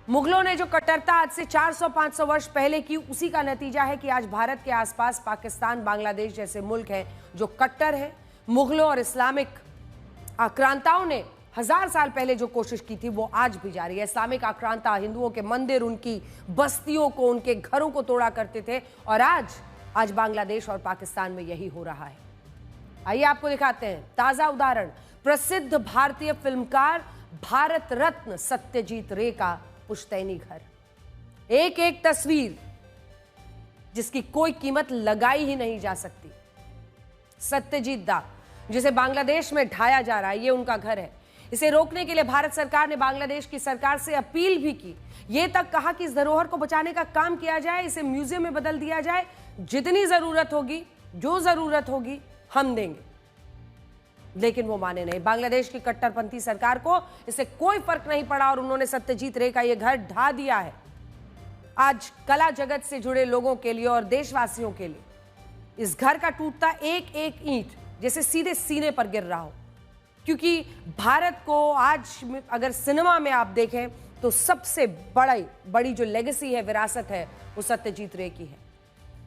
मुगलों ने जो कट्टरता आज से 400-500 वर्ष पहले की, उसी का नतीजा है कि आज भारत के आसपास पाकिस्तान, बांग्लादेश जैसे मुल्क हैं जो कट्टर हैं। मुगलों और इस्लामिक आक्रांताओं ने 1000 साल पहले जो कोशिश की थी वो आज भी जारी है। इस्लामिक आक्रांता हिंदुओं के मंदिर, उनकी बस्तियों को, उनके घरों को तोड़ा करते थे और आज बांग्लादेश और पाकिस्तान में यही हो रहा है। आइए आपको दिखाते हैं ताजा उदाहरण। प्रसिद्ध भारतीय फिल्मकार, भारत रत्न सत्यजीत रे का पुश्तैनी घर। एक एक तस्वीर जिसकी कोई कीमत लगाई ही नहीं जा सकती। सत्यजीत दा, जिसे बांग्लादेश में ढाया जा रहा है, ये उनका घर है। इसे रोकने के लिए भारत सरकार ने बांग्लादेश की सरकार से अपील भी की। ये तक कहा कि इस धरोहर को बचाने का काम किया जाए, इसे म्यूजियम में बदल दिया जाए। जितनी जरूरत होगी, जो जरूरत होगी, हम देंगे। लेकिन वो माने नहीं। बांग्लादेश की कट्टरपंथी सरकार को इससे कोई फर्क नहीं पड़ा और उन्होंने सत्यजीत रे का ये घर ढा दिया है। आज कला जगत से जुड़े लोगों के लिए और देशवासियों के लिए इस घर का टूटता एक एक ईंट जैसे सीधे सीने पर गिर रहा हो, क्योंकि भारत को आज अगर सिनेमा में आप देखें तो सबसे बड़ी जो लेगेसी है, विरासत है, वो सत्यजीत रे की है।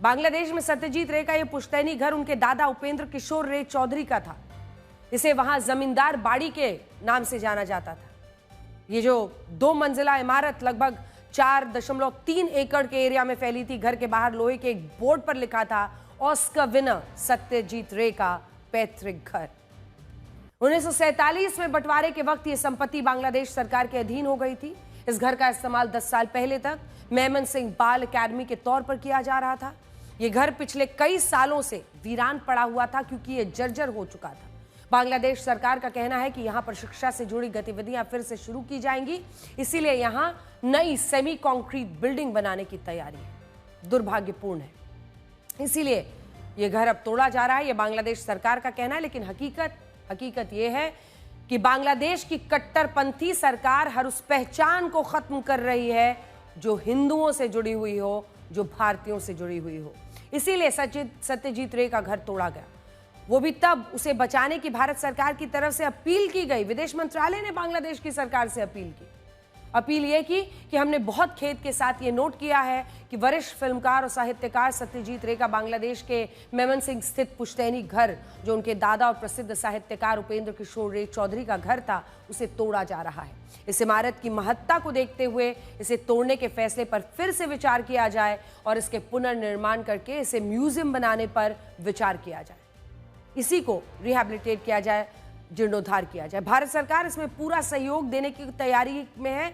बांग्लादेश में सत्यजीत रे का ये पुश्तैनी घर उनके दादा उपेंद्र किशोर रे चौधरी का था। इसे वहां जमींदार बाड़ी के नाम से जाना जाता था। ये जो 2 मंजिला इमारत लगभग 4.3 एकड़ के एरिया में फैली थी। घर के बाहर लोहे के एक बोर्ड पर लिखा था, ऑस्कर विनर सत्यजीत रे का पैतृक घर। 1947 में बंटवारे के वक्त यह संपत्ति बांग्लादेश सरकार के अधीन हो गई थी। इस घर का इस्तेमाल 10 साल पहले तक मेमन सिंह बाल अकेडमी के तौर पर किया जा रहा था। यह घर पिछले कई सालों से वीरान पड़ा हुआ था क्योंकि यह जर्जर हो चुका था। बांग्लादेश सरकार का कहना है कि यहां पर शिक्षा से जुड़ी गतिविधियां फिर से शुरू की जाएंगी, इसीलिए यहां नई सेमी कंक्रीट बिल्डिंग बनाने की तैयारी है। दुर्भाग्यपूर्ण है, इसीलिए यह घर अब तोड़ा जा रहा है। यह बांग्लादेश सरकार का कहना है, लेकिन हकीकत यह है कि बांग्लादेश की कट्टरपंथी सरकार हर उस पहचान को खत्म कर रही है जो हिंदुओं से जुड़ी हुई हो, जो भारतीयों से जुड़ी हुई हो। इसीलिए सत्यजीत रे का घर तोड़ा गया। वो भी तब उसे बचाने की भारत सरकार की तरफ से अपील की गई। विदेश मंत्रालय ने बांग्लादेश की सरकार से अपील यह की कि हमने बहुत खेद के साथ ये नोट किया है कि वरिष्ठ फिल्मकार और साहित्यकार सत्यजीत रे का बांग्लादेश के मेमन सिंह स्थित पुश्तैनी घर, जो उनके दादा और प्रसिद्ध साहित्यकार उपेंद्र किशोर रे चौधरी का घर था, उसे तोड़ा जा रहा है। इस इमारत की महत्ता को देखते हुए इसे तोड़ने के फैसले पर फिर से विचार किया जाए और इसके पुनर्निर्माण करके इसे म्यूजियम बनाने पर विचार किया जाए। इसी को रिहैबिलिटेट किया जाए, जीर्णोद्धार किया जाए। भारत सरकार इसमें पूरा सहयोग देने की तैयारी में है।